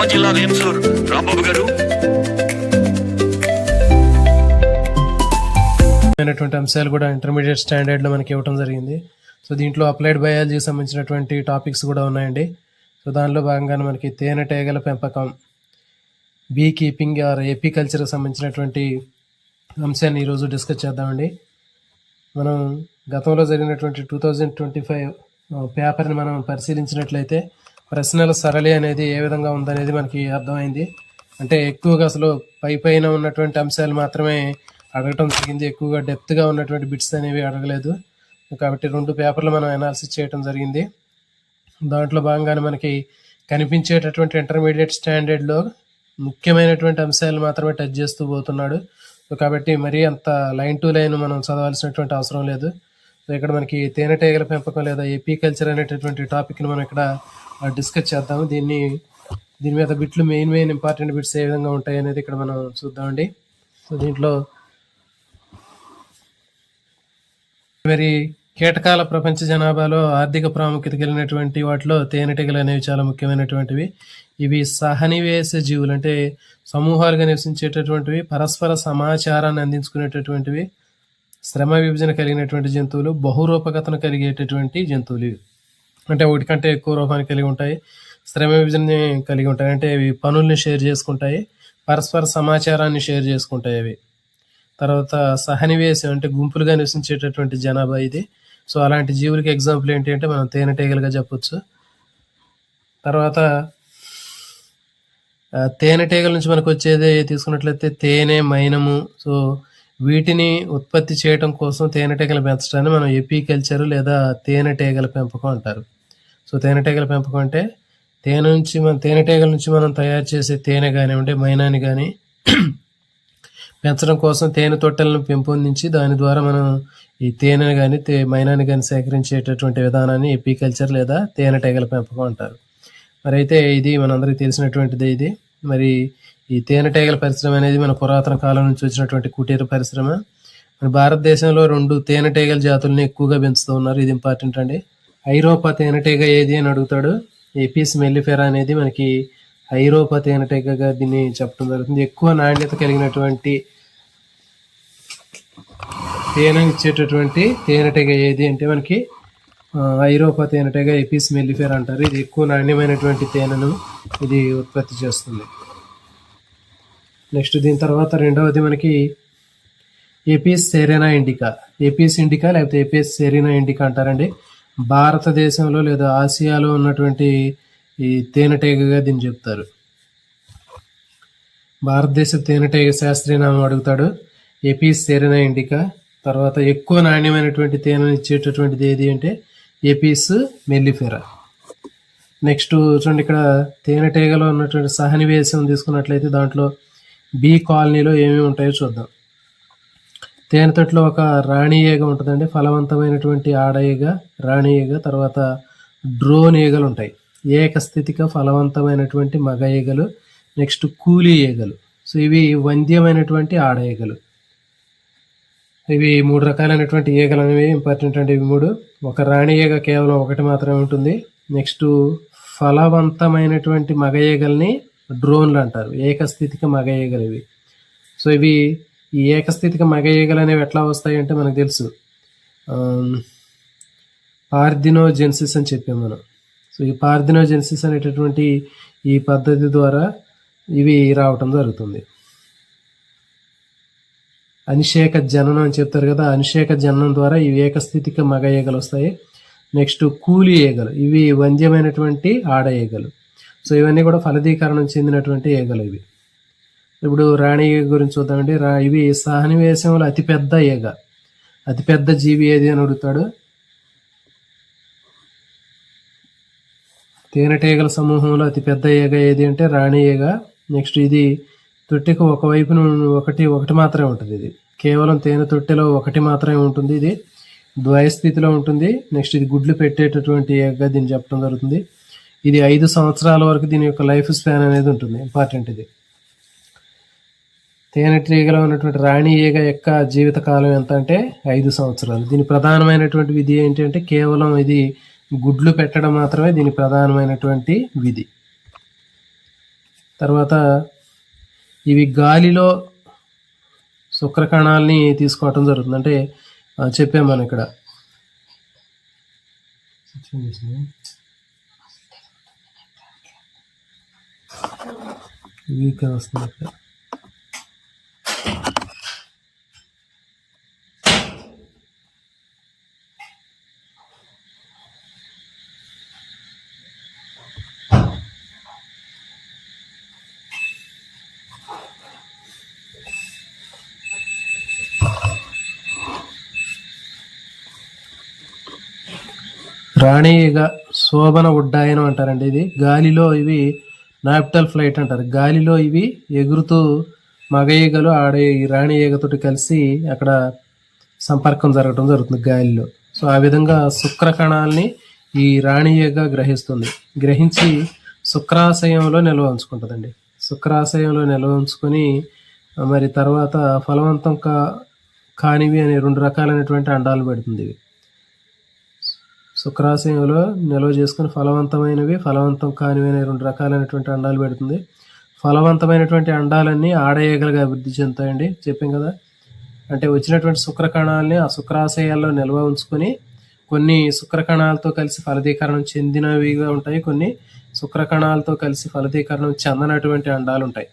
కోనసీమ జిల్లా వేంసూర్ రాంబాబు గారు అంశాలు కూడా ఇంటర్మీడియట్ స్టాండర్డ్ లో మనకి ఇవ్వడం జరిగింది. సో దీంట్లో అప్లైడ్ బయాలజీకి సంబంధించినటువంటి టాపిక్స్ కూడా ఉన్నాయండి. సో దానిలో భాగంగానే మనకి తేనెటీగల పెంపకం, బీ కీపింగ్ ఆర్ ఏపీకల్చర్కి సంబంధించినటువంటి అంశాన్ని ఈరోజు డిస్కస్ చేద్దామండి. మనం గతంలో జరిగినటువంటి 2025 పేపర్ని మనం పరిశీలించినట్లయితే ప్రశ్నల సరళి అనేది ఏ విధంగా ఉందనేది మనకి అర్థమైంది. అంటే ఎక్కువగా అసలు పైన ఉన్నటువంటి అంశాలు మాత్రమే అడగటం జరిగింది, ఎక్కువగా డెప్త్గా ఉన్నటువంటి బిట్స్ అనేవి అడగలేదు. కాబట్టి 2 పేపర్లు మనం అనాలిసిస్ చేయడం జరిగింది. దాంట్లో భాగంగానే మనకి కనిపించేటటువంటి ఇంటర్మీడియట్ స్టాండర్డ్లో ముఖ్యమైనటువంటి అంశాలు మాత్రమే టచ్ చేస్తూ పోతున్నాడు. సో కాబట్టి మరీ అంత లైన్ టు లైన్ మనం చదవాల్సినటువంటి అవసరం లేదు. సో ఇక్కడ మనకి తేనెటీగల పెంపకం లేదా ఏపీకల్చర్ అనేటటువంటి టాపిక్ని మనం ఇక్కడ డిస్కస్ చేద్దాము. దీని మీద బిట్లు మెయిన్ ఇంపార్టెంట్ బిట్స్ ఏ విధంగా ఉంటాయి అనేది ఇక్కడ మనం చూద్దామండి. సో దీంట్లో మరి కీటకాల ప్రపంచ జనాభాలో ఆర్థిక ప్రాముఖ్యత కలిగినటువంటి వాటిలో తేనెటీగలు అనేవి చాలా ముఖ్యమైనటువంటివి. ఇవి సహనివేశ జీవులు, అంటే సమూహాలుగా నివసించేటటువంటివి, పరస్పర సమాచారాన్ని అందించుకునేటటువంటివి, శ్రమ విభజన కలిగినటువంటి జంతువులు, బహురూపకతను కలిగేటటువంటి జంతువులు. అంటే ఒకటి కంటే ఎక్కువ రూపాన్ని కలిగి ఉంటాయి, శ్రమ విభజన కలిగి ఉంటాయి, అంటే అవి పనుల్ని షేర్ చేసుకుంటాయి, పరస్పర సమాచారాన్ని షేర్ చేసుకుంటాయి అవి. తర్వాత సహనివేశం, అంటే గుంపులుగా నివసించేటటువంటి జనాభా ఇది. సో అలాంటి జీవులకి ఎగ్జాంపుల్ ఏంటి అంటే మనం తేనెటీగలుగా చెప్పొచ్చు. తర్వాత తేనెటీగల నుంచి మనకు వచ్చేది తీసుకున్నట్లయితే తేనె, మైనము. సో వీటిని ఉత్పత్తి చేయడం కోసం తేనెటీగలు పెంచడాన్ని మనం ఎపీకల్చర్ లేదా తేనెటీగల పెంపకం అంటారు. సో తేనెటీగల పెంపకం అంటే తేనెటీగల నుంచి మనం తయారు చేసే తేనె కానివ్వండి, మైనాన్ని కానీ పెంచడం కోసం తేనె తొట్టెలను పెంపొందించి దాని ద్వారా మనం ఈ తేనెని కానీ మైనాన్ని కానీ సేకరించేటటువంటి విధానాన్ని ఎపీకల్చర్ లేదా తేనెటీగల పెంపకం అంటారు. మరి అయితే ఇది మనందరికీ తెలిసినటువంటిది. ఇది మరి ఈ తేనెటీగల పరిశ్రమ అనేది మన పురాతన కాలం నుంచి వచ్చినటువంటి కుటీర పరిశ్రమ. మన భారతదేశంలో 2 తేనెటీగల జాతుల్ని ఎక్కువగా పెంచుతూ ఉన్నారు. ఇది ఇంపార్టెంట్ అండి. ఐరోపా తేనెటీగ ఏది అని అడుగుతాడు. ఏపీస్ మెల్లిఫెరా అనేది మనకి ఐరోపా తేనెటీగగా దీన్ని చెప్పడం జరుగుతుంది. ఎక్కువ నాణ్యత కలిగినటువంటి తేనె ఇచ్చేటటువంటి తేనెటీగ ఏది అంటే మనకి ఐరోపా తేనెటీగ ఏపీస్ మెల్లిఫెరా అంటారు. ఇది ఎక్కువ నాణ్యమైనటువంటి తేనెను ఇది ఉత్పత్తి చేస్తుంది. నెక్స్ట్ దీని తర్వాత రెండవది మనకి APIs Serena indica. APIs indica లేకపోతే ఏపీస్ సెరీనా ఇండికా అంటారండి. భారతదేశంలో లేదా ఆసియాలో ఉన్నటువంటి ఈ తేనెటీగగా దీన్ని చెప్తారు. భారతదేశ తేనెటీగ శాస్త్రీయనామం అడుగుతాడు, ఏపీస్ సెరీనా ఇండికా. తర్వాత ఎక్కువ నాణ్యమైనటువంటి తేనెను ఇచ్చేటటువంటిది ఏది అంటే ఏపీస్ మెల్లిఫెరా. నెక్స్ట్ చూడండి, ఇక్కడ తేనెటీగలో ఉన్నటువంటి సహనివేశం తీసుకున్నట్లయితే దాంట్లో బీ కాలనీలో ఏమేమి ఉంటాయో చూద్దాం. తేనె తొట్టులో ఒక రాణి ఈగ ఉంటుందండి, ఫలవంతమైనటువంటి ఆడ ఈగ, రాణి ఈగ. తర్వాత డ్రోన్ ఈగలు ఉంటాయి, ఏకస్థితిక ఫలవంతమైనటువంటి మగ ఈగలు. నెక్స్ట్ కూలీ ఈగలు. సో ఇవి వంద్యమైనటువంటి ఆడ ఈగలు. ఇవి 3 రకాలైనటువంటి ఈగలు అనేవి ఇంపార్టెంట్ అండి. ఇవి 3. ఒక రాణి ఈగ కేవలం ఒకటి మాత్రమే ఉంటుంది. నెక్స్ట్ ఫలవంతమైనటువంటి మగ ఈగల్ని డ్రోన్లు అంటారు, ఏకస్థితిక మగ ఈగలు ఇవి. సో ఇవి ఈ ఏకస్థితిక మగ ఈగలు అనేవి ఎట్లా వస్తాయి అంటే మనకు తెలుసు, పార్థినోజెన్సిస్ అని చెప్పాము మనం. సో ఈ పార్థినోజెన్సిస్ అనేటటువంటి ఈ పద్ధతి ద్వారా ఇవి రావటం జరుగుతుంది. అనిషేక జననం అని చెప్తారు కదా, అనిషేక జననం ద్వారా ఇవి ఏకస్థితిక మగ ఈగలు వస్తాయి. నెక్స్ట్ కూలీ ఈగలు, ఇవి వంద్యమైనటువంటి ఆడ ఈగలు. సో ఇవన్నీ కూడా ఫలదీకరణం చెందినటువంటి ఈగలు ఇవి. ఇప్పుడు రాణి ఈగ గురించి చూద్దామండి. ఇవి సహనివేశంలో అతిపెద్ద ఈగ, అతిపెద్ద జీవి ఏది అని అడుగుతాడు. తేనెటీగల సమూహంలో అతిపెద్ద ఈగ ఏది అంటే రాణి ఈగ. నెక్స్ట్ ఇది తొట్టెకు ఒకవైపున ఒకటి మాత్రమే ఉంటుంది. ఇది కేవలం తేనె తొట్టెలో ఒకటి మాత్రమే ఉంటుంది. ఇది ద్వయస్థితిలో ఉంటుంది. నెక్స్ట్ ఇది గుడ్లు పెట్టేటటువంటి ఈగగా దీన్ని చెప్పడం జరుగుతుంది. ఇది 5 సంవత్సరాల వరకు దీని యొక్క లైఫ్ స్పాన్ అనేది ఉంటుంది. ఇంపార్టెంట్ ఇది. తేనెటీగలో ఉన్నటువంటి రాణి ఈగ యొక్క జీవితకాలం ఎంత అంటే 5 సంవత్సరాలు. దీని ప్రధానమైనటువంటి విధి ఏంటి అంటే కేవలం ఇది గుడ్లు పెట్టడం మాత్రమే దీని ప్రధానమైనటువంటి విధి. తర్వాత ఇవి గాలిలో శుక్రకణాలని తీసుకోవటం జరుగుతుంది. అంటే చెప్పాము మనం ఇక్కడ వీక్ వస్తుంది ఇక్కడ. రాణీగ శోభన ఉడ్డాయనం అంటారండి. ఇది గాలిలో ఇవి నాప్టల్ ఫ్లైట్ అంటారు. గాలిలో ఇవి ఎగురుతూ మగ ఈగలు ఆడే ఈ రాణి ఈగతోటి కలిసి అక్కడ సంపర్కం జరగడం జరుగుతుంది గాలిలో. సో ఆ విధంగా శుక్రకణాలని ఈ రాణి ఈగ గ్రహించి శుక్రాశయంలో నిల్వ ఉంచుకుంటుందండి. శుక్రాశయంలో నిల్వ ఉంచుకొని మరి తర్వాత ఫలవంతం కానివి అనే 2 రకాలైనటువంటి అండాలు పెడుతుంది. ఇవి శుక్రాశయంలో నిల్వ చేసుకుని ఫలవంతమైనవి, ఫలవంతం కానివి అనే 2 రకాలైనటువంటి అండాలు పెడుతుంది. ఫలవంతమైనటువంటి అండాలన్నీ ఆడయేగలుగా అభివృద్ధి చెందుతాయండి, చెప్పాం కదా. అంటే వచ్చినటువంటి శుక్రకణాలని ఆ శుక్రాశయాల్లో నిల్వ ఉంచుకొని కొన్ని శుక్రకణాలతో కలిసి ఫలదీకరణం చెందినవిగా ఉంటాయి, కొన్ని శుక్రకణాలతో కలిసి ఫలదీకరణం చెందనటువంటి అండాలు ఉంటాయి.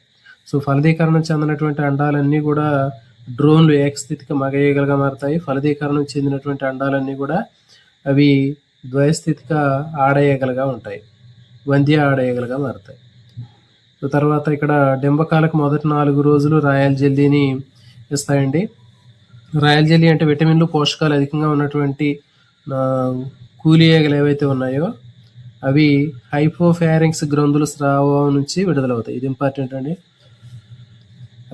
సో ఫలదీకరణం చెందినటువంటి అండాలన్నీ కూడా డ్రోన్లు ఏకస్థితిక మగ ఈగలుగా మారుతాయి. ఫలదీకరణం చెందినటువంటి అండాలన్నీ కూడా అవి ద్వయస్థితిక ఆడయేగలుగా ఉంటాయి, వంద్య ఆడయేగలుగా మారుతాయి. సో తర్వాత ఇక్కడ డింబకాలకు మొదటి 4 రోజులు రాయల్ జెల్లీని ఇస్తాయండి. రాయల్ జెల్లీ అంటే విటమిన్లు, పోషకాలు అధికంగా ఉన్నటువంటి కూలి ఈగలు ఏవైతే ఉన్నాయో అవి హైపోఫారింక్స్ గ్రంథుల స్రావం నుంచి విడుదలవుతాయి. ఇది ఇంపార్టెంట్ అండి.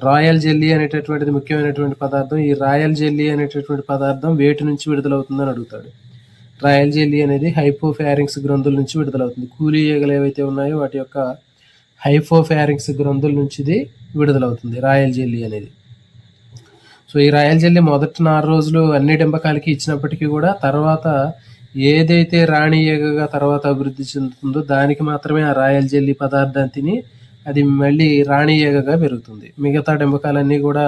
రాయల్ జెల్లీ అనేటటువంటిది ముఖ్యమైనటువంటి పదార్థం. ఈ రాయల్ జెల్లీ అనేటటువంటి పదార్థం వేటి నుంచి విడుదలవుతుందని అడుగుతాడు. రాయల్ జెల్లీ అనేది హైపోఫారింక్స్ గ్రంథుల నుంచి విడుదలవుతుంది. కూలీ ఈగలు ఏవైతే ఉన్నాయో వాటి యొక్క హైపోఫారింక్స్ గ్రంథుల నుంచి ఇది విడుదలవుతుంది రాయల్ జెల్లీ అనేది. సో ఈ రాయల్ జెల్లీ మొదటి 4 రోజులు అన్ని డింబకాలకి ఇచ్చినప్పటికీ కూడా తర్వాత ఏదైతే రాణి ఈగగా తర్వాత అభివృద్ధి చెందుతుందో దానికి మాత్రమే ఆ రాయల్ జెల్లీ పదార్థాన్ని తిని అది మళ్ళీ రాణి ఈగగా పెరుగుతుంది. మిగతా డింబకాలన్నీ కూడా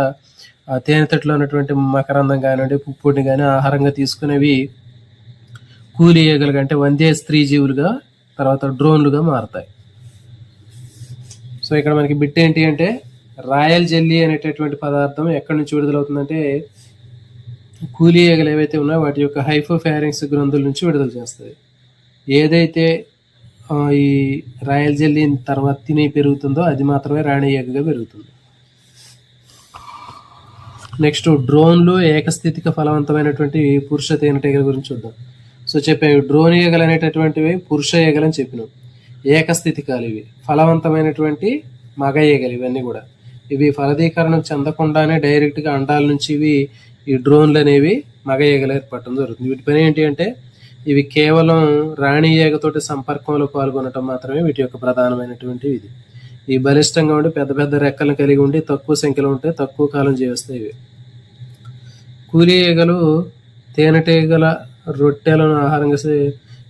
తేనెతట్లో ఉన్నటువంటి మకరందం కానివ్వండి, పుప్పొడిని కానీ ఆహారంగా తీసుకునేవి కూలి ఈగలుగా అంటే వంద్య స్త్రీ జీవులుగా తర్వాత డ్రోన్లుగా మారుతాయి. సో ఇక్కడ మనకి బిట్ ఏంటి అంటే రాయల్ జెల్లీ అనేటటువంటి పదార్థం ఎక్కడి నుంచి విడుదలవుతుందంటే కూలి ఈగలు ఏవైతే ఉన్నాయో వాటి యొక్క హైపోఫారింక్స్ గ్రంథుల నుంచి విడుదల చేస్తుంది. ఏదైతే ఈ రాయల్ జెల్లీ తర్వాత తిని పెరుగుతుందో అది మాత్రమే రాణి ఈగగా పెరుగుతుంది. నెక్స్ట్ డ్రోన్లు ఏకస్థితిక ఫలవంతమైనటువంటి పురుష తేనెటీగల గురించి చూద్దాం. సో చెప్పాము డ్రోన్ ఈగలు అనేటటువంటివి పురుష ఈగలు అని చెప్పినాం. ఏకస్థితికాలు ఇవి ఫలవంతమైనటువంటి మగ ఈగలు. ఇవన్నీ కూడా ఇవి ఫలదీకరణం చెందకుండానే డైరెక్ట్గా అండాల నుంచి ఇవి ఈ డ్రోన్లు అనేవి మగ ఈగలు ఏర్పడటం జరుగుతుంది. వీటి పని ఏంటి అంటే ఇవి కేవలం రాణి ఈగతోటి సంపర్కంలో పాల్గొనటం మాత్రమే వీటి యొక్క ప్రధానమైనటువంటి ఇది. ఈ బలిష్టంగా ఉండి పెద్ద పెద్ద రెక్కలను కలిగి ఉండి తక్కువ సంఖ్యలో ఉంటే తక్కువ కాలం జీవిస్తాయి. ఇవి కూలీ ఈగలు తేనెటీగల రొట్టెలను ఆహారంగా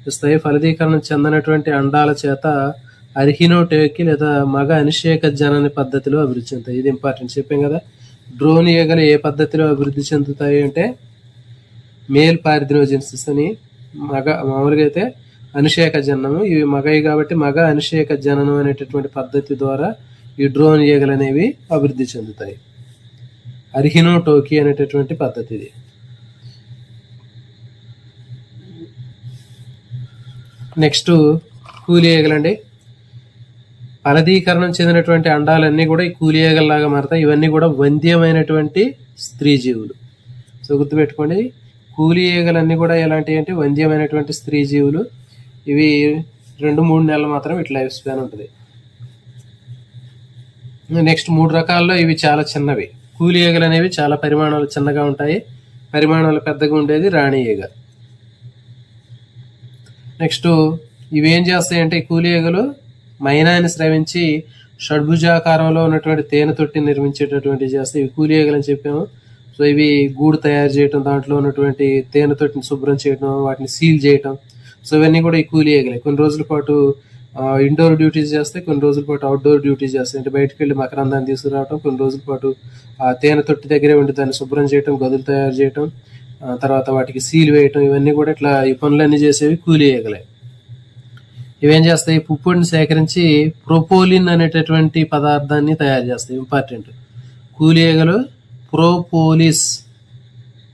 ఇస్తాయి. ఫలదీకరణం చెందినటువంటి అండాల చేత అర్హినోటేకి లేదా మగ అనిషేక జనన పద్ధతిలో అభివృద్ధి చెందుతాయి. ఇది ఇంపార్టెంట్, చెప్పాం కదా. డ్రోన్ ఈగలు ఏ పద్ధతిలో అభివృద్ధి చెందుతాయి అంటే మేల్ పారిథినోజెన్సిస్ అని, మగ మామూలుగా అయితే అనిషేక జననము. ఇవి మగవి కాబట్టి మగ అనిషేక జననం అనేటటువంటి పద్ధతి ద్వారా ఈ డ్రోన్ ఈగలు అనేవి అభివృద్ధి చెందుతాయి. అర్హినోటోకి అనేటటువంటి పద్ధతి ఇది. నెక్స్ట్ కూలి ఈగలండి. ఫలదీకరణం చెందినటువంటి అండాలన్నీ కూడా ఈ కూలి ఈగల్లాగా మారుతాయి. ఇవన్నీ కూడా వంద్యమైనటువంటి స్త్రీ జీవులు. సో గుర్తుపెట్టుకోండి, కూలి ఈగలన్నీ కూడా ఎలాంటివి అంటే వంద్యమైనటువంటి స్త్రీ జీవులు. ఇవి 2-3 నెలలు మాత్రం ఇట్లా లైఫ్ స్పాన్ ఉంటుంది. నెక్స్ట్ 3 రకాల్లో ఇవి చాలా చిన్నవి. కూలి ఈగలు అనేవి చాలా పరిమాణాలు చిన్నగా ఉంటాయి, పరిమాణాలు పెద్దగా ఉండేది రాణి ఈగ. నెక్స్ట్ ఇవి ఏం చేస్తాయంటే కూలి ఈగలు మైనాన్ని స్రవించి షడ్భుజాకారంలో ఉన్నటువంటి తేనె తొట్టిని నిర్మించేటటువంటి చేస్తాయి. ఇవి కూలి ఈగలు అని చెప్పాము. సో ఇవి గూడు తయారు చేయటం, దాంట్లో ఉన్నటువంటి తేనె తొట్టిని శుభ్రం చేయటం, వాటిని సీల్ చేయటం, సో ఇవన్నీ కూడా ఈ కూలి ఈగలే. కొన్ని రోజుల పాటు ఇండోర్ డ్యూటీస్ చేస్తాయి, కొన్ని రోజుల పాటు అవుట్డోర్ డ్యూటీస్ చేస్తాయి. అంటే బయటకు వెళ్ళి మకరందాన్ని తీసుకురావటం, కొన్ని రోజుల పాటు ఆ తేనె తొట్టి దగ్గరే ఉండి దాన్ని శుభ్రం చేయటం, గదులు తయారు చేయటం, తర్వాత వాటికి సీల్ వేయటం, ఇవన్నీ కూడా ఇట్లా ఈ పనులన్నీ చేసేవి కూలీ ఈగలే. ఇవేం చేస్తాయి, పుప్పొడిని సేకరించి ప్రొపోలిన్ అనేటటువంటి పదార్థాన్ని తయారు చేస్తాయి. ఇంపార్టెంట్, కూలీ ఈగలు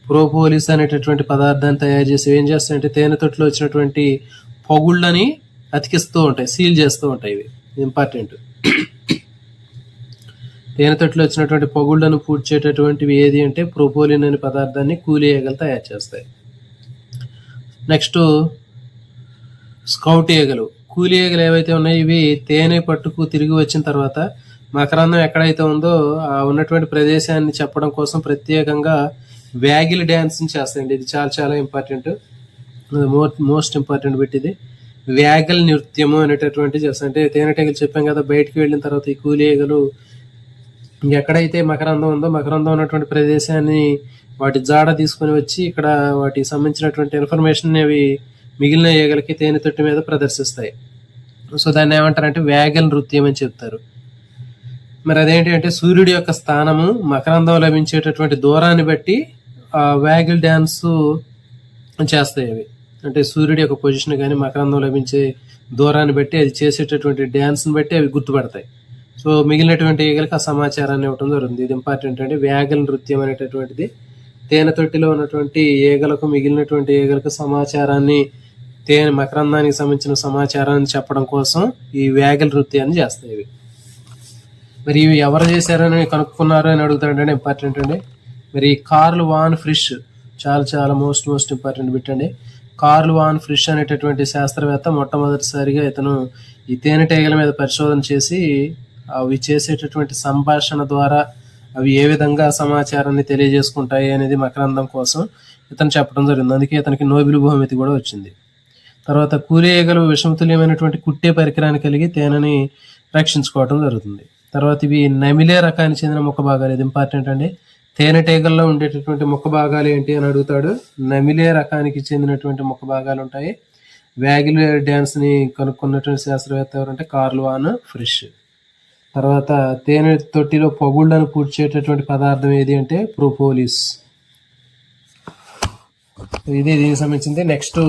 ప్రోపోలిస్ అనేటటువంటి పదార్థాన్ని తయారు చేసి ఏం చేస్తాయంటే తేనె తొట్టులో వచ్చినటువంటి పొగుళ్ళని అతికిస్తూ ఉంటాయి, సీల్ చేస్తూ ఉంటాయి. ఇవి ఇంపార్టెంట్. తేనె తొట్టులో వచ్చినటువంటి పొగుళ్ళను పూడ్చేటటువంటివి ఏది అంటే ప్రొపోలిన్ అనే పదార్థాన్ని కూలీ ఈగలు తయారు చేస్తాయి. నెక్స్ట్ స్కౌట్ ఈగలు. కూలీ ఈగలు ఏవైతే ఉన్నాయో ఇవి తేనె పట్టుకు తిరిగి వచ్చిన తర్వాత మకరందం ఎక్కడైతే ఉందో ఆ ఉన్నటువంటి ప్రదేశాన్ని చెప్పడం కోసం ప్రత్యేకంగా వ్యాగిల్ డ్యాన్స్ చేస్తాయండి. ఇది చాలా చాలా ఇంపార్టెంట్, మోస్ట్ ఇంపార్టెంట్ బిట్ ఇది. వ్యాగల్ నృత్యము అనేటటువంటి చేస్తాయి. అంటే తేనెటీగలు చెప్పాం కదా, బయటికి వెళ్ళిన తర్వాత ఈ కూలీ ఈగలు ఎక్కడైతే మకరందం ఉందో మకరందం ఉన్నటువంటి ప్రదేశాన్ని వాటి జాడ తీసుకొని వచ్చి ఇక్కడ వాటికి సంబంధించినటువంటి ఇన్ఫర్మేషన్ అవి మిగిలిన ఈగలకి తేనె తొట్టి మీద ప్రదర్శిస్తాయి. సో దాన్ని ఏమంటారంటే వ్యాగల్ నృత్యం అని చెప్తారు. మరి అదేంటి అంటే సూర్యుడి యొక్క స్థానము మకరందం లభించేటటువంటి దూరాన్ని బట్టి వ్యాగిల్ డ్యాన్స్ చేస్తాయి అవి. అంటే సూర్యుడి యొక్క పొజిషన్ కానీ మకరందం లభించే దూరాన్ని బట్టి అది చేసేటటువంటి డ్యాన్స్ని బట్టి అవి గుర్తుపడతాయి. సో మిగిలినటువంటి ఈగలకు ఆ సమాచారాన్ని ఇవ్వడం జరుగుతుంది. ఇది ఇంపార్టెంట్. అంటే వ్యాగల్ నృత్యం అనేటటువంటిది తేనె తొట్టిలో ఉన్నటువంటి ఈగలకు మిగిలినటువంటి ఈగలకు సమాచారాన్ని, తేనె మకరందానికి సంబంధించిన సమాచారాన్ని చెప్పడం కోసం ఈ వ్యాగల్ నృత్యాన్ని చేస్తాయి ఇవి. మరి ఇవి ఎవరు చేశారని కనుక్కున్నారు అని అడుగుతాడంటే ఇంపార్టెంట్ అండి. మరి కార్ల్ వాన్ ఫ్రిష్ చాలా చాలా మోస్ట్ ఇంపార్టెంట్ బిట్ అండి. కార్ల్ వాన్ ఫ్రిష్ అనేటటువంటి శాస్త్రవేత్త మొట్టమొదటిసారిగా ఇతను ఈ తేనెటీగల మీద పరిశోధన చేసి అవి చేసేటటువంటి సంభాషణ ద్వారా అవి ఏ విధంగా సమాచారాన్ని తెలియజేసుకుంటాయి అనేది మకరందం కోసం ఇతను చెప్పడం జరిగింది. అందుకే ఇతనికి నోబెల్ బహుమతి కూడా వచ్చింది. తర్వాత కూలీ ఈగలు విషమతుల్యమైనటువంటి కుట్టే పరికరాన్ని కలిగి తేనెని రక్షించుకోవడం జరుగుతుంది. తర్వాత ఇవి నమిలే రకానికి చెందిన ముఖ భాగాలు. ఇది ఇంపార్టెంట్ అండి. తేనెటీగల్లో ఉండేటటువంటి ముఖ భాగాలు ఏంటి అని అడుగుతాడు. నమిలే రకానికి చెందినటువంటి ముఖ భాగాలు ఉంటాయి. వ్యాగిల్ డ్యాన్స్ని కనుక్కున్నటువంటి శాస్త్రవేత్త ఎవరంటే కార్ల్ వాన్ ఫ్రిష్. తర్వాత తేనె తొట్టిలో పొగుళ్ళను పూడ్చేటటువంటి పదార్థం ఏది అంటే ప్రొపోలిస్. ఇది దీనికి సంబంధించింది. నెక్స్ట్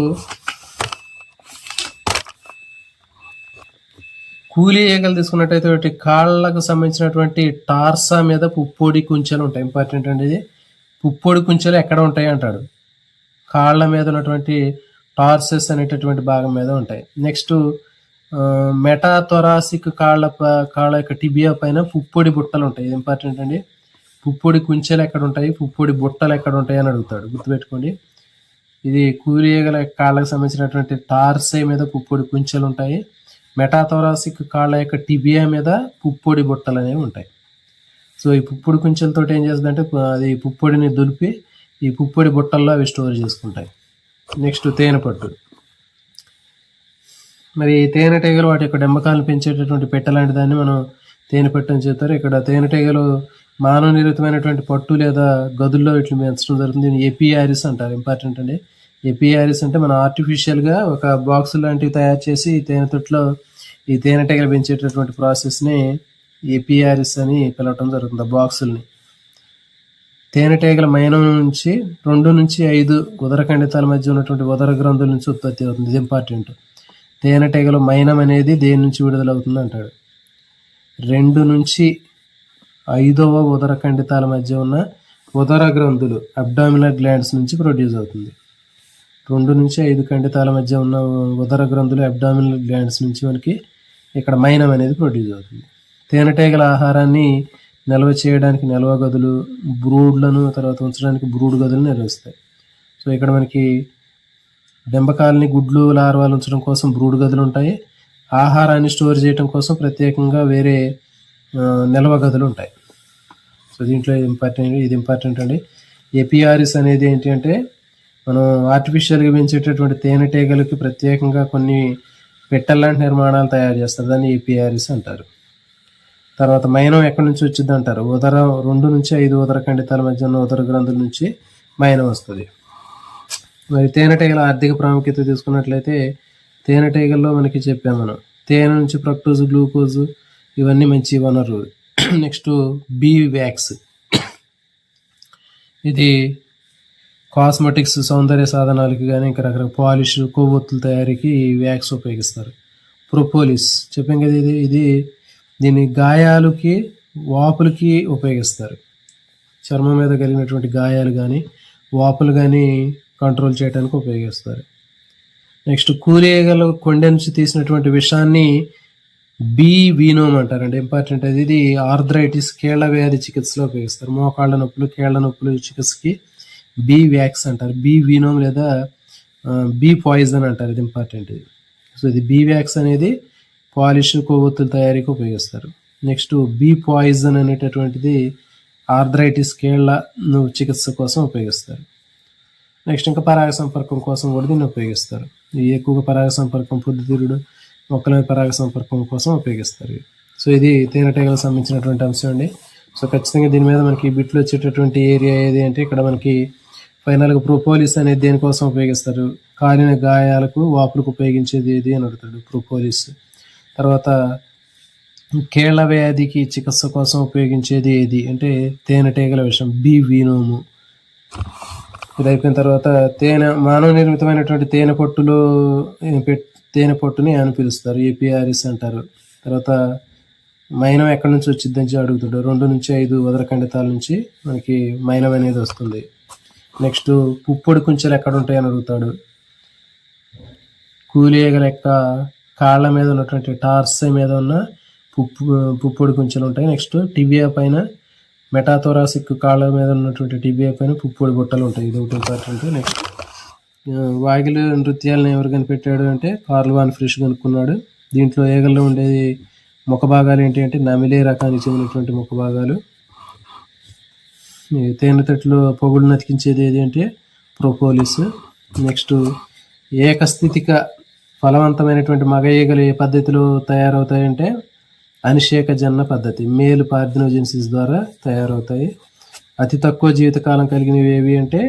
కూలీ ఈగలు తీసుకున్నట్టయితే వాటి కాళ్ళకు సంబంధించినటువంటి టార్సా మీద పుప్పొడి కుంచెలు ఉంటాయి. ఇంపార్టెంట్ అండి. ఇది పుప్పొడి కుంచెలు ఎక్కడ ఉంటాయి అంటాడు. కాళ్ళ మీద ఉన్నటువంటి టార్సెస్ అనేటటువంటి భాగం మీద ఉంటాయి. నెక్స్ట్ మెటాథొరాసిక్ కాళ్ళ యొక్క టిబియా పైన పుప్పొడి బుట్టలు ఉంటాయి. ఇది ఇంపార్టెంట్ అండి. పుప్పొడి కుంచెలు ఎక్కడ ఉంటాయి, పుప్పొడి బుట్టలు ఎక్కడ ఉంటాయి అని అడుగుతాడు, గుర్తుపెట్టుకోండి. ఇది కూలీ ఈగల కాళ్ళకు సంబంధించినటువంటి టార్సే మీద పుప్పొడి కుంచెలు ఉంటాయి. మెటాథొరాసిక్ కాళ్ళ యొక్క టిబియా మీద పుప్పొడి బుట్టలు అనేవి ఉంటాయి. సో ఈ పుప్పొడి కుంచెలతో ఏం చేస్తుందంటే అది పుప్పొడిని దులిపి ఈ పుప్పొడి బుట్టల్లో అవి స్టోర్ చేసుకుంటాయి. నెక్స్ట్ తేనెపట్టు. మరి తేనెటీగలు వాటి యొక్క డెంబకాలను పెంచేటటువంటి పెట్టె లాంటి దాన్ని మనం తేనెపట్టు అని చెప్తారు. ఇక్కడ తేనెటీగలు మానవ నిర్మితమైనటువంటి పట్టు లేదా గదుల్లో వీటిని పెంచడం జరుగుతుంది. దీన్ని ఎపియారిస్ అంటారు. ఇంపార్టెంట్ అండి. ఎపియారిస్ అంటే మనం ఆర్టిఫిషియల్గా ఒక బాక్స్ లాంటివి తయారు చేసి తేనె తొట్టులో ఈ తేనెటీగలు పెంచేటటువంటి ప్రాసెస్ని ఎపియారిస్ అని పిలవటం జరుగుతుంది. ఆ బాక్సుల్ని తేనెటీగల మైనం నుంచి 2 నుంచి 5 ఉదరఖండితాల మధ్య ఉన్నటువంటి ఉదర గ్రంథుల నుంచి ఉత్పత్తి అవుతుంది. ఇది ఇంపార్టెంట్. తేనెటీగల మైనం అనేది దేని నుంచి విడుదలవుతుంది అంటాడు. 2 నుంచి 5వ ఉదరఖండితాల మధ్య ఉన్న ఉదర గ్రంథులు అబ్డామినల్ గ్లాండ్స్ నుంచి ప్రొడ్యూస్ అవుతుంది. 2 నుంచి 5 ఖండితాల మధ్య ఉన్న ఉదర గ్రంథులు అబ్డామినల్ గ్లాండ్స్ నుంచి మనకి ఇక్కడ మైనం అనేది ప్రొడ్యూస్ అవుతుంది. తేనెటీగల ఆహారాన్ని నిల్వ చేయడానికి నిల్వ గదులు, బ్రూడ్లను తర్వాత ఉంచడానికి బ్రూడ్ గదులు నిర్వహిస్తాయి. సో ఇక్కడ మనకి డెంబకాలని గుడ్లు లార్వాలు ఉంచడం కోసం బ్రూడ్ గదులు ఉంటాయి. ఆహారాన్ని స్టోర్ చేయడం కోసం ప్రత్యేకంగా వేరే నిల్వ గదులు ఉంటాయి. సో దీంట్లో ఇది ఇంపార్టెంట్ అండి. ఎపియారిస్ అనేది ఏంటి అంటే మనం ఆర్టిఫిషియల్గా పెంచేటటువంటి తేనెటీగలకి ప్రత్యేకంగా కొన్ని పెట్టెల్లాంటి నిర్మాణాలు తయారు చేస్తారు. దాన్ని ఎపియారిస్ అంటారు. తర్వాత మైనం ఎక్కడి నుంచి వచ్చింది అంటారు. 2 నుంచి 5 ఉదర ఖండితాల మధ్య ఉన్న ఉదర గ్రంథుల నుంచి మైనం వస్తుంది. మరి తేనెటీగల ఆర్థిక ప్రాముఖ్యత తీసుకున్నట్లయితే తేనెటీగల్లో మనకి చెప్పాం మనం తేనె నుంచి ఫ్రక్టోజ్, గ్లూకోజ్ ఇవన్నీ మంచి వనరు. నెక్స్ట్ బీ వ్యాక్స్, ఇది కాస్మెటిక్స్, సౌందర్య సాధనాలకి కానీ ఇంకా రకరకాల పాలిష్, కొవ్వొత్తుల తయారీకి ఈ వ్యాక్స్ ఉపయోగిస్తారు. ప్రొపోలిస్ చెప్పాం కదా, ఇది దీన్ని గాయాలకి, వాపులకి ఉపయోగిస్తారు. చర్మం మీద కలిగినటువంటి గాయాలు కానీ వాపులు కానీ కంట్రోల్ చేయడానికి ఉపయోగిస్తారు. నెక్స్ట్ కూలీగల కొండె నుంచి తీసినటువంటి విషాన్ని బీ వీనోమ్ అంటారండి. ఇంపార్టెంట్ అది. ఇది ఆర్థరైటిస్, కీళ్ల వ్యాధి చికిత్సలో ఉపయోగిస్తారు. మోకాళ్ళ నొప్పులు, కీళ్ల నొప్పులు చికిత్సకి బీ వ్యాక్స్ అంటారు. బీ వీనోమ్ లేదా బీ పాయిజన్ అంటారు. ఇది ఇంపార్టెంట్ ఇది. సో ఇది బీ వ్యాక్స్ అనేది పాలిష్, కొవ్వొత్తుల తయారీకి ఉపయోగిస్తారు. నెక్స్ట్ బీ పాయిజన్ అనేటటువంటిది ఆర్థరైటిస్, కీళ్ల చికిత్స కోసం ఉపయోగిస్తారు. నెక్స్ట్ ఇంకా పరాగ సంపర్కం కోసం కూడా దీన్ని ఉపయోగిస్తారు. ఇది ఎక్కువగా పరాగ సంపర్కం, పొద్దుతిరుగుడు మొక్కల పరాగ సంపర్కం కోసం ఉపయోగిస్తారు. సో ఇది తేనెటీగలకు సంబంధించినటువంటి అంశం అండి. సో ఖచ్చితంగా దీని మీద మనకి బిట్లు వచ్చేటటువంటి ఏరియా ఏది అంటే ఇక్కడ మనకి ఫైనల్గా ప్రొపోలిస్ అనేది దేనికోసం ఉపయోగిస్తారు, కాలిన గాయాలకు, వాపులకు ఉపయోగించేది ఏది అని అడుగుతాడు ప్రొపోలిస్. తర్వాత కీళ్ల వ్యాధికి చికిత్స కోసం ఉపయోగించేది ఏది అంటే తేనెటీగల విషం, బీ వీనోము. ఇది అయిపోయిన తర్వాత మానవ నిర్మితమైనటువంటి తేనె పొట్టుని అని పిలుస్తారు, ఏపీఆర్ఎస్ అంటారు. తర్వాత మైనం ఎక్కడి నుంచి వచ్చిందని అడుగుతాడు. 2 నుంచి 5 ఉదరఖండితాల నుంచి మనకి మైనం అనేది వస్తుంది. నెక్స్ట్ పుప్పొడి కుంచెలు ఎక్కడ ఉంటాయని అడుగుతాడు. కూలీగల యొక్క కాళ్ళ మీద ఉన్నటువంటి టార్సై మీద ఉన్న పుప్పొడి కుంచెలు ఉంటాయి. నెక్స్ట్ టిబియా పైన, మెటాథోరాసిక్ కాళ్ళ మీద ఉన్నటువంటి టిబియా పైన పుప్పొడి బుట్టలు ఉంటాయి. ఇది ఒకటి ఇంపార్టెంట్. నెక్స్ట్ వాగిలి నృత్యాలను ఎవరు కనిపెట్టాడు అంటే కార్ల్ వాన్ ఫ్రిష్ కనుక్కున్నాడు. దీంట్లో ఈగల్లో ఉండేది ముఖ భాగాలు ఏంటి అంటే నమిలే రకానికి చెందినటువంటి ముఖ భాగాలు. తేనెతట్లో పొగుడును అతికించేది ఏది అంటే ప్రొపోలిస్. నెక్స్ట్ ఏకస్థితిక ఫలవంతమైనటువంటి మగ ఈగలు ఏ పద్ధతిలో తయారవుతాయంటే అనిషేక జనన పద్ధతి, మేల్ పార్థినోజెన్సిస్ ద్వారా తయారవుతాయి. అతి తక్కువ జీవితకాలం కలిగినవి ఏవి అంటే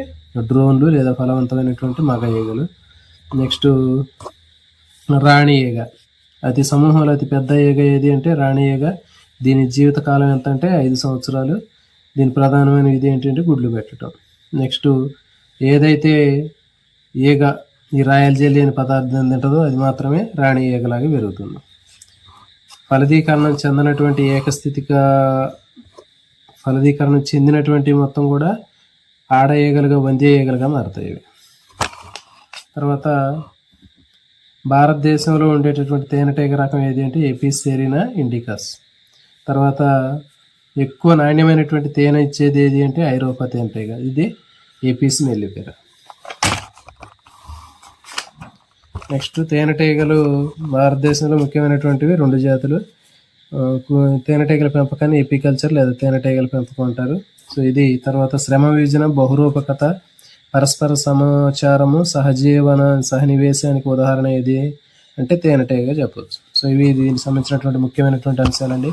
డ్రోన్లు లేదా ఫలవంతమైనటువంటి మగ ఈగలు. నెక్స్ట్ రాణి ఈగ, అతి సమూహంలో అతి పెద్ద ఈగ ఏది అంటే రాణి ఈగ. దీని జీవితకాలం ఎంత అంటే 5 సంవత్సరాలు. దీని ప్రధానమైన ఇది ఏంటంటే గుడ్లు పెట్టడం. నెక్స్ట్ ఏదైతే ఈగ ఈ రాయల్ జెల్లీ అనే పదార్థం తింటుందో అది మాత్రమే రాణి ఈగలాగా పెరుగుతుంది. ఫలదీకరణం చెందినటువంటి మొత్తం కూడా ఆడ ఈగలుగా, వంద్య ఈగలుగా మారుతాయి. తర్వాత భారతదేశంలో ఉండేటటువంటి తేనెటీగ రకం ఏది అంటే ఏపీస్ సెరీనా ఇండికస్. తర్వాత ఎక్కువ నాణ్యమైనటువంటి తేనె ఇచ్చేది ఏది అంటే ఐరోపా తేనెటీగ, ఇది ఏపీస్ మెల్లిఫెరా. నెక్స్ట్ తేనెటీగలు భారతదేశంలో ముఖ్యమైనటువంటివి 2 జాతులు. తేనెటీగల పెంపకాన్ని ఎపికల్చర్ లేదా తేనెటీగల పెంపకం అంటారు. సో ఇది. తర్వాత శ్రమ విభజన, బహురూపకత, పరస్పర సమాచారము, సహనివేశానికి ఉదాహరణ ఏది అంటే తేనెటీగ చెప్పవచ్చు. సో ఇవి దీనికి సంబంధించినటువంటి ముఖ్యమైనటువంటి అంశాలండి.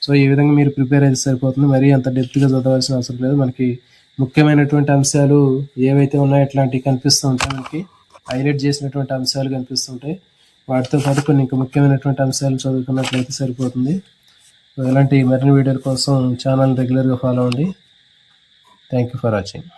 సో ఈ విధంగా మీరు ప్రిపేర్ అయితే సరిపోతుంది. మరీ అంత డెప్త్గా చదవాల్సిన అవసరం లేదు. మనకి ముఖ్యమైనటువంటి అంశాలు ఏవైతే ఉన్నాయో ఇట్లాంటివి కనిపిస్తూ ఉంటాయి, మనకి హైలైట్ చేసినటువంటి అంశాలు కనిపిస్తుంటాయి. వాటితో పాటు కొన్ని ఇంకా ముఖ్యమైనటువంటి అంశాలు చదువుకున్నట్లయితే సరిపోతుంది. ఇలాంటి మరిన్ని వీడియోల కోసం ఛానల్ రెగ్యులర్గా ఫాలో అవ్వండి. Thank you for watching.